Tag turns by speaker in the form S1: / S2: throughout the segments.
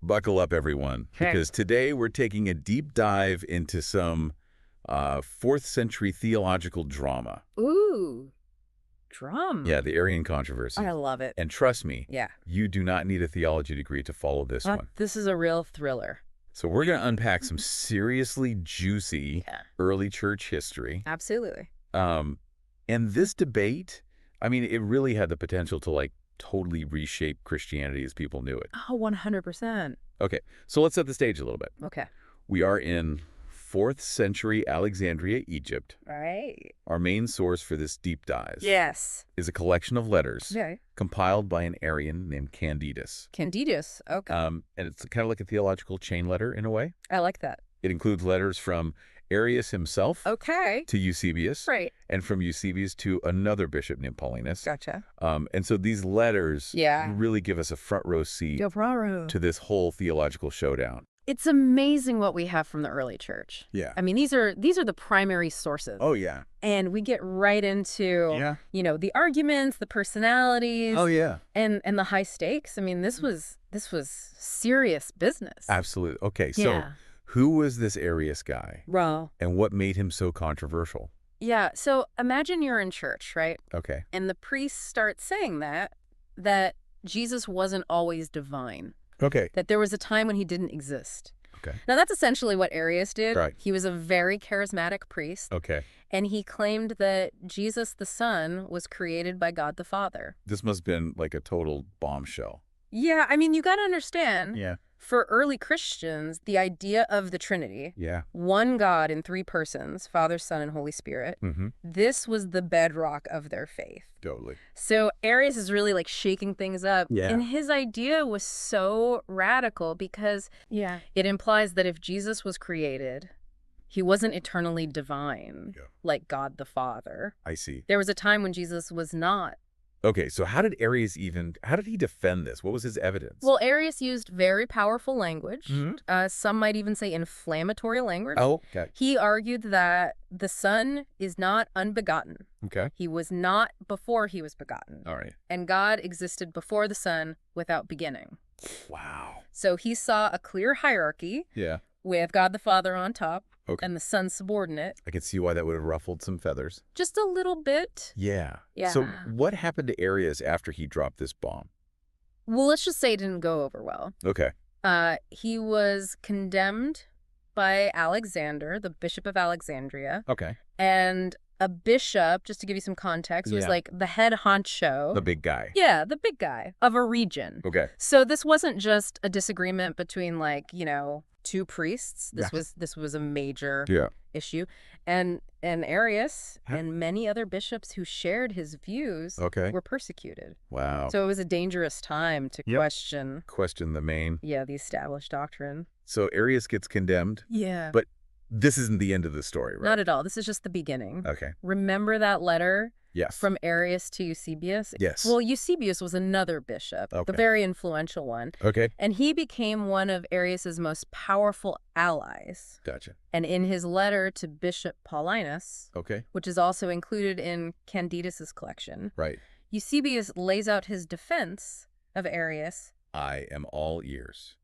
S1: Buckle up, everyone, because today we're taking a deep dive into some 4th century theological drama.
S2: Ooh, drama.
S1: Yeah, the Arian controversy.
S2: I love it.
S1: And trust me,
S2: Yeah.
S1: you do not need a theology degree to follow this one.
S2: This is a real thriller.
S1: So we're going to unpack some seriously juicy early church history.
S2: Absolutely.
S1: And this debate, I mean, it really had the potential to, like, totally reshape Christianity as people knew it.
S2: Oh, 100%.
S1: Okay, so let's set the stage a little bit.
S2: Okay.
S1: We are in 4th century Alexandria, Egypt.
S2: All right.
S1: Our main source for this deep dive is a collection of letters compiled by an Arian named Candidus.
S2: Candidus, okay.
S1: And it's kind of like a theological chain letter in a way.
S2: I like that.
S1: It includes letters from Arius himself to Eusebius, and from Eusebius to another bishop named Paulinus.
S2: Gotcha.
S1: And so these letters really give us a front row seat to this whole theological showdown.
S2: It's amazing what we have from the early church.
S1: Yeah.
S2: I mean, these are the primary sources.
S1: Oh, yeah.
S2: And we get right into, you know, the arguments, the personalities.
S1: Oh, yeah.
S2: And the high stakes. I mean, this was serious business.
S1: Absolutely. Okay, so who was this Arius guy?
S2: Well.
S1: And what made him so controversial?
S2: Yeah, so imagine you're in church, right?
S1: Okay.
S2: And the priest starts saying that Jesus wasn't always divine.
S1: Okay.
S2: That there was a time when he didn't exist.
S1: Okay.
S2: Now, that's essentially what Arius did.
S1: Right.
S2: He was a very charismatic priest.
S1: Okay.
S2: And he claimed that Jesus the Son was created by God the Father.
S1: This must have been like a total bombshell.
S2: Yeah, I mean, you got to understand.
S1: Yeah.
S2: For early Christians, the idea of the Trinity, one God in 3 persons, Father, Son, and Holy Spirit, this was the bedrock of their faith.
S1: Totally.
S2: So Arius is really like shaking things up.
S1: Yeah.
S2: And his idea was so radical because it implies that if Jesus was created, he wasn't eternally divine like God the Father.
S1: I see.
S2: There was a time when Jesus was not.
S1: Okay, so how did he defend this? What was his evidence?
S2: Well, Arius used very powerful language. Some might even say inflammatory language.
S1: Oh, okay.
S2: He argued that the Son is not unbegotten.
S1: Okay.
S2: He was not before he was begotten.
S1: All right.
S2: And God existed before the Son without beginning.
S1: Wow.
S2: So he saw a clear hierarchy with God the Father on top and the Son subordinate.
S1: I can see why that would have ruffled some feathers.
S2: Just a little bit.
S1: Yeah.
S2: Yeah.
S1: So what happened to Arius after he dropped this bomb?
S2: Well, let's just say it didn't go over well.
S1: Okay.
S2: He was condemned by Alexander, the Bishop of Alexandria.
S1: Okay.
S2: And a bishop, just to give you some context, was like the head honcho.
S1: The big guy.
S2: Yeah, the big guy of a region.
S1: Okay.
S2: So this wasn't just a disagreement between, like, you know, 2 priests. This was a major issue. And Arius and many other bishops who shared his views were persecuted.
S1: Wow.
S2: So it was a dangerous time to question
S1: the main.
S2: the established doctrine.
S1: So Arius gets condemned.
S2: Yeah.
S1: But this isn't the end of the story, right?
S2: Not at all. This is just the beginning.
S1: Okay.
S2: Remember that letter?
S1: Yes.
S2: From Arius to Eusebius?
S1: Yes.
S2: Well, Eusebius was another bishop, the very influential one.
S1: Okay.
S2: And he became one of Arius's most powerful allies.
S1: Gotcha.
S2: And in his letter to Bishop Paulinus, which is also included in Candidus's collection, Eusebius lays out his defense of Arius.
S1: I am all ears.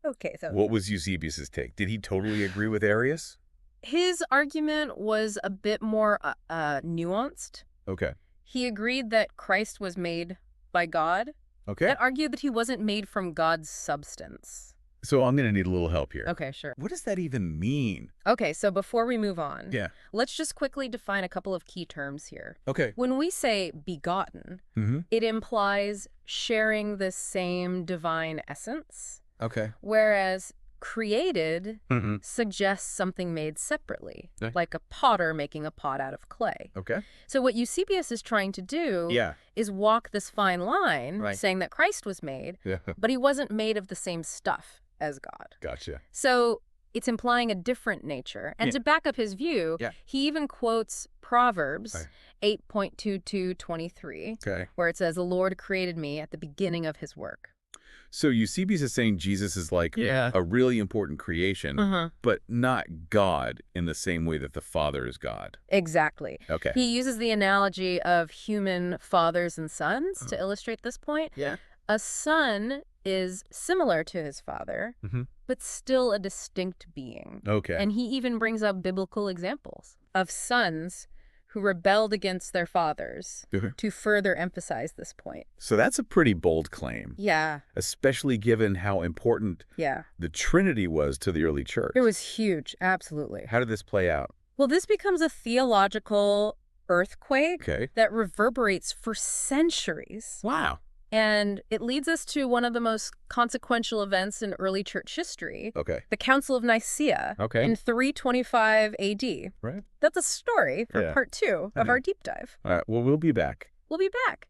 S2: Okay, so
S1: what was Eusebius's take? Did he totally agree with Arius?
S2: His argument was a bit more nuanced.
S1: Okay.
S2: He agreed that Christ was made by God.
S1: Okay.
S2: And argued that he wasn't made from God's substance.
S1: So I'm going to need a little help here.
S2: Okay, sure.
S1: What does that even mean?
S2: Okay, so before we move on, let's just quickly define a couple of key terms here.
S1: Okay.
S2: When we say begotten, it implies sharing the same divine essence.
S1: Okay.
S2: Whereas created suggests something made separately, like a potter making a pot out of clay.
S1: Okay.
S2: So what Eusebius is trying to do is walk this fine line, saying that Christ was made, but he wasn't made of the same stuff as God.
S1: Gotcha.
S2: So it's implying a different nature. And to back up his view, he even quotes Proverbs 8.22:23, where it says, "The Lord created me at the beginning of his work."
S1: So Eusebius is saying Jesus is like a really important creation, but not God in the same way that the Father is God.
S2: Exactly.
S1: Okay.
S2: He uses the analogy of human fathers and sons to illustrate this point.
S1: Yeah.
S2: A son is similar to his father, but still a distinct being.
S1: Okay.
S2: And he even brings up biblical examples of sons who rebelled against their fathers to further emphasize this point.
S1: So that's a pretty bold claim.
S2: Yeah.
S1: Especially given how important the Trinity was to the early church.
S2: It was huge, absolutely.
S1: How did this play out?
S2: Well, this becomes a theological earthquake that reverberates for centuries.
S1: Wow.
S2: And it leads us to one of the most consequential events in early church history.
S1: Okay.
S2: The Council of Nicaea in 325 AD.
S1: Right.
S2: That's a story for part 2 of our deep dive.
S1: All right. Well, we'll be back.
S2: We'll be back.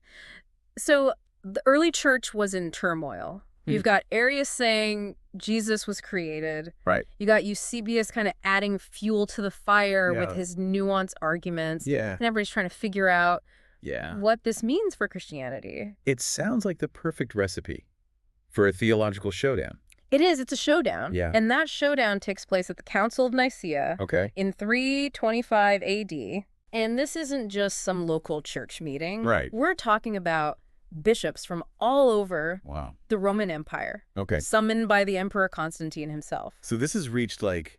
S2: So the early church was in turmoil. You've got Arius saying Jesus was created.
S1: Right.
S2: You got Eusebius kind of adding fuel to the fire with his nuanced arguments.
S1: Yeah.
S2: And everybody's trying to figure out
S1: Yeah.
S2: what this means for Christianity.
S1: It sounds like the perfect recipe for a theological showdown.
S2: It is. It's a showdown.
S1: Yeah.
S2: And that showdown takes place at the Council of Nicaea in 325 AD. And this isn't just some local church meeting.
S1: Right.
S2: We're talking about bishops from all over the Roman Empire.
S1: Okay.
S2: Summoned by the Emperor Constantine himself.
S1: So this has reached like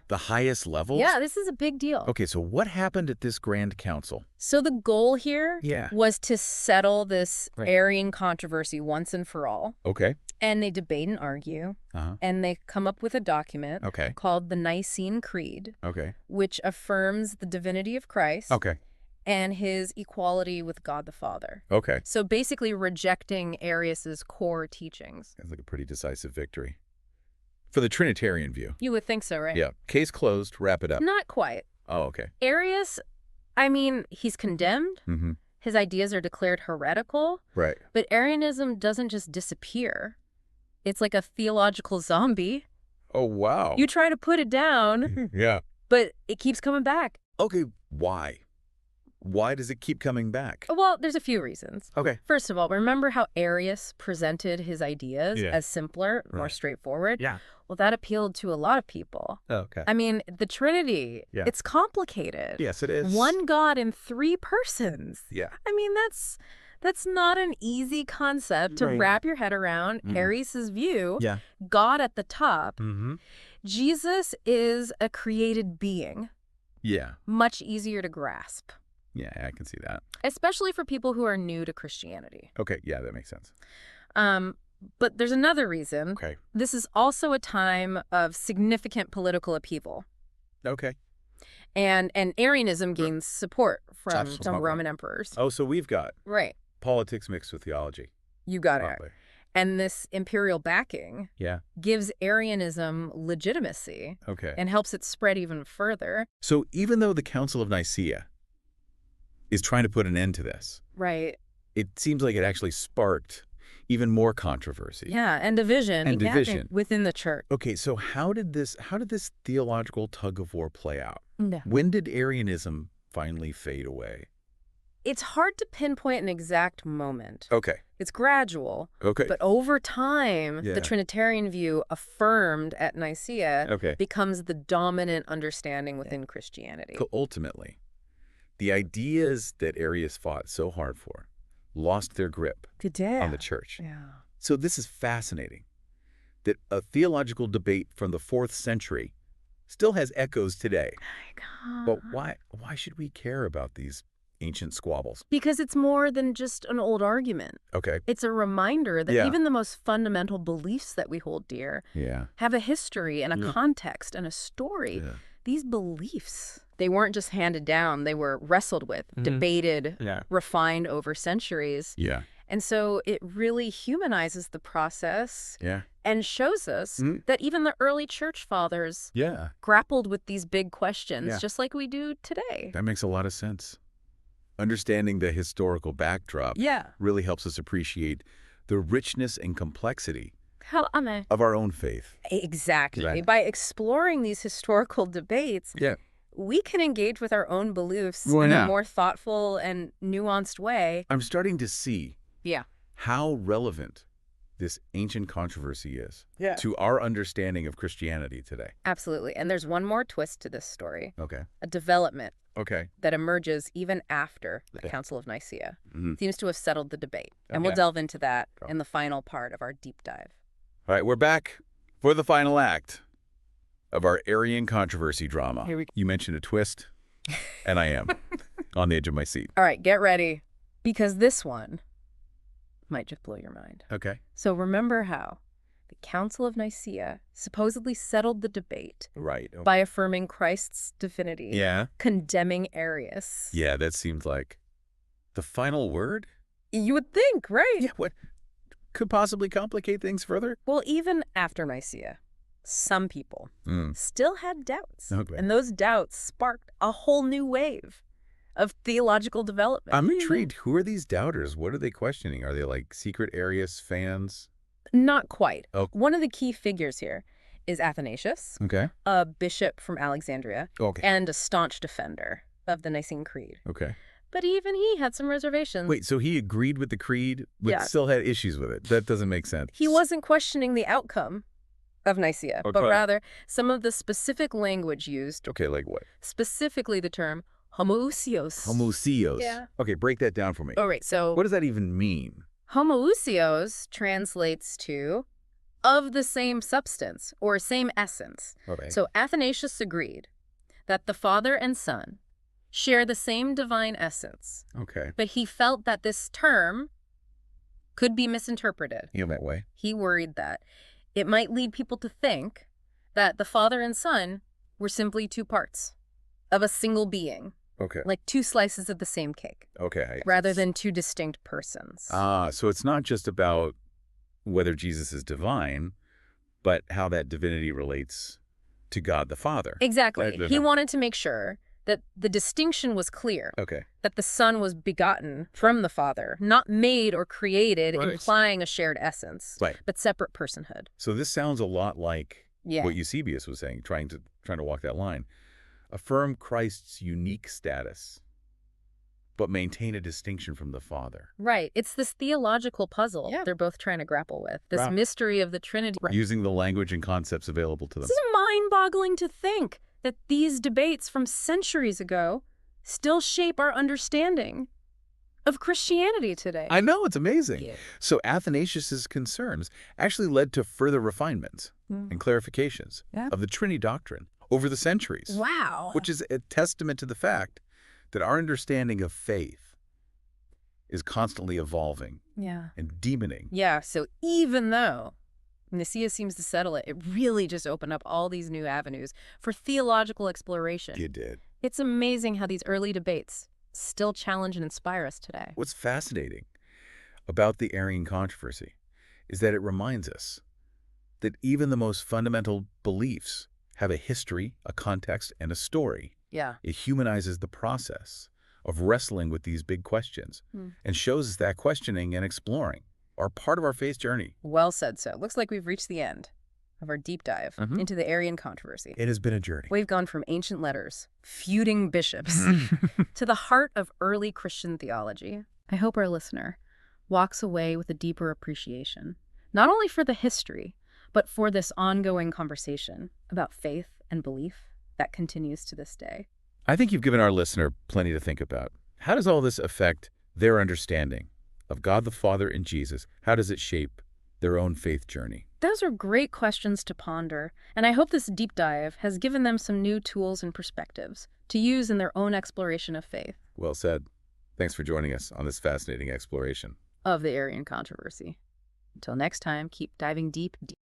S1: the highest levels?
S2: Yeah, this is a big deal.
S1: Okay, so what happened at this Grand Council?
S2: So the goal here was to settle this Arian controversy once and for all.
S1: Okay.
S2: And they debate and argue. And they come up with a document called the Nicene Creed, which affirms the divinity of Christ and his equality with God the Father.
S1: Okay.
S2: So basically rejecting Arius's core teachings.
S1: Sounds like a pretty decisive victory. For the Trinitarian view.
S2: You would think so, right?
S1: Yeah. Case closed. Wrap it up.
S2: Not quite.
S1: Oh, okay.
S2: Arius, I mean, he's condemned. His ideas are declared heretical.
S1: Right.
S2: But Arianism doesn't just disappear. It's like a theological zombie.
S1: Oh, wow.
S2: You try to put it down. But it keeps coming back.
S1: Okay. Why? Why does it keep coming back?
S2: Well, there's a few reasons.
S1: Okay.
S2: First of all, remember how Arius presented his ideas as simpler, more straightforward?
S1: Yeah.
S2: Well, that appealed to a lot of people.
S1: Okay.
S2: I mean, the Trinity, it's complicated.
S1: Yes, it is.
S2: One God in 3 persons.
S1: Yeah.
S2: I mean, that's not an easy concept to wrap your head around. Arius's view, God at the top. Jesus is a created being.
S1: Yeah.
S2: Much easier to grasp.
S1: Yeah, I can see that.
S2: Especially for people who are new to Christianity.
S1: Okay, yeah, that makes sense.
S2: But there's another reason.
S1: Okay.
S2: This is also a time of significant political upheaval.
S1: Okay.
S2: And Arianism gains support from some Roman emperors.
S1: Oh, so we've got politics mixed with theology.
S2: You got it. And this imperial backing gives Arianism legitimacy and helps it spread even further.
S1: So even though the Council of Nicaea is trying to put an end to this, it seems like it actually sparked even more controversy.
S2: Yeah, and division. Within the church.
S1: Okay, so how did this theological tug of war play out? When did Arianism finally fade away?
S2: It's hard to pinpoint an exact moment.
S1: Okay.
S2: It's gradual.
S1: Okay.
S2: But over time, the Trinitarian view affirmed at Nicaea becomes the dominant understanding within Christianity.
S1: So ultimately, the ideas that Arius fought so hard for lost their grip on the church. So this is fascinating, that a theological debate from the 4th century still has echoes today. But why should we care about these ancient squabbles?
S2: Because it's more than just an old argument.
S1: Okay.
S2: It's a reminder that even the most fundamental beliefs that we hold dear have a history and a context and a story. These beliefs, they weren't just handed down. They were wrestled with, debated, refined over centuries. And so it really humanizes the process and shows us that even the early church fathers grappled with these big questions just like we do today.
S1: That makes a lot of sense. Understanding the historical backdrop really helps us appreciate the richness and complexity of our own faith.
S2: Exactly. By exploring these historical debates, we can engage with our own beliefs in a more thoughtful and nuanced way.
S1: I'm starting to see how relevant this ancient controversy is to our understanding of Christianity today.
S2: Absolutely. And there's one more twist to this story.
S1: Okay.
S2: A development
S1: Okay.
S2: that emerges even after the Council of Nicaea seems to have settled the debate. And we'll delve into that in the final part of our deep dive.
S1: All right, we're back for the final act of our Arian controversy drama. You mentioned a twist, and I am on the edge of my seat.
S2: All right, get ready, because this one might just blow your mind.
S1: Okay.
S2: So remember how the Council of Nicaea supposedly settled the debate by affirming Christ's divinity, condemning Arius.
S1: Yeah, that seems like the final word?
S2: You would think, right?
S1: Yeah, what could possibly complicate things further?
S2: Well, even after Nicaea, some people still had doubts.
S1: Okay.
S2: And those doubts sparked a whole new wave of theological development.
S1: I'm intrigued. Who are these doubters? What are they questioning? Are they like secret Arius fans?
S2: Not quite.
S1: Oh.
S2: One of the key figures here is Athanasius, a bishop from Alexandria, and a staunch defender of the Nicene Creed.
S1: Okay.
S2: But even he had some reservations.
S1: Wait, so he agreed with the creed, but still had issues with it? That doesn't make sense.
S2: He wasn't questioning the outcome of Nicaea, but rather some of the specific language used.
S1: Okay, like what?
S2: Specifically the term homoousios.
S1: Homoousios.
S2: Yeah.
S1: Okay, break that down for me.
S2: All right, so
S1: what does that even mean?
S2: Homoousios translates to of the same substance or same essence.
S1: Okay.
S2: So Athanasius agreed that the Father and Son share the same divine essence.
S1: Okay.
S2: But he felt that this term could be misinterpreted.
S1: In that way?
S2: He worried that it might lead people to think that the Father and Son were simply two parts of a single being.
S1: Okay.
S2: Like two slices of the same cake.
S1: Okay.
S2: Rather than two distinct persons.
S1: So it's not just about whether Jesus is divine, but how that divinity relates to God the Father.
S2: Exactly. He wanted to make sure that the distinction was clear.
S1: Okay.
S2: That the Son was begotten from the Father, not made or created, implying a shared essence, but separate personhood.
S1: So this sounds a lot like what Eusebius was saying, trying to walk that line. Affirm Christ's unique status, but maintain a distinction from the Father.
S2: Right. It's this theological puzzle they're both trying to grapple with, this mystery of the Trinity.
S1: Using the language and concepts available to them.
S2: This is mind-boggling to think that these debates from centuries ago still shape our understanding of Christianity today.
S1: I know, it's amazing. Yeah. So Athanasius's concerns actually led to further refinements and clarifications of the Trinity doctrine over the centuries.
S2: Wow.
S1: Which is a testament to the fact that our understanding of faith is constantly evolving and deepening.
S2: Yeah, so even though Nicaea seems to settle it, it really just opened up all these new avenues for theological exploration.
S1: It did.
S2: It's amazing how these early debates still challenge and inspire us today.
S1: What's fascinating about the Arian controversy is that it reminds us that even the most fundamental beliefs have a history, a context, and a story.
S2: Yeah.
S1: It humanizes the process of wrestling with these big questions and shows us that questioning and exploring are part of our faith journey.
S2: Well said, so. Looks like we've reached the end of our deep dive into the Arian controversy.
S1: It has been a journey.
S2: We've gone from ancient letters, feuding bishops, to the heart of early Christian theology. I hope our listener walks away with a deeper appreciation, not only for the history, but for this ongoing conversation about faith and belief that continues to this day.
S1: I think you've given our listener plenty to think about. How does all this affect their understanding of God the Father and Jesus? How does it shape their own faith journey?
S2: Those are great questions to ponder, and I hope this deep dive has given them some new tools and perspectives to use in their own exploration of faith.
S1: Well said. Thanks for joining us on this fascinating exploration
S2: of the Arian controversy. Until next time, keep diving deep.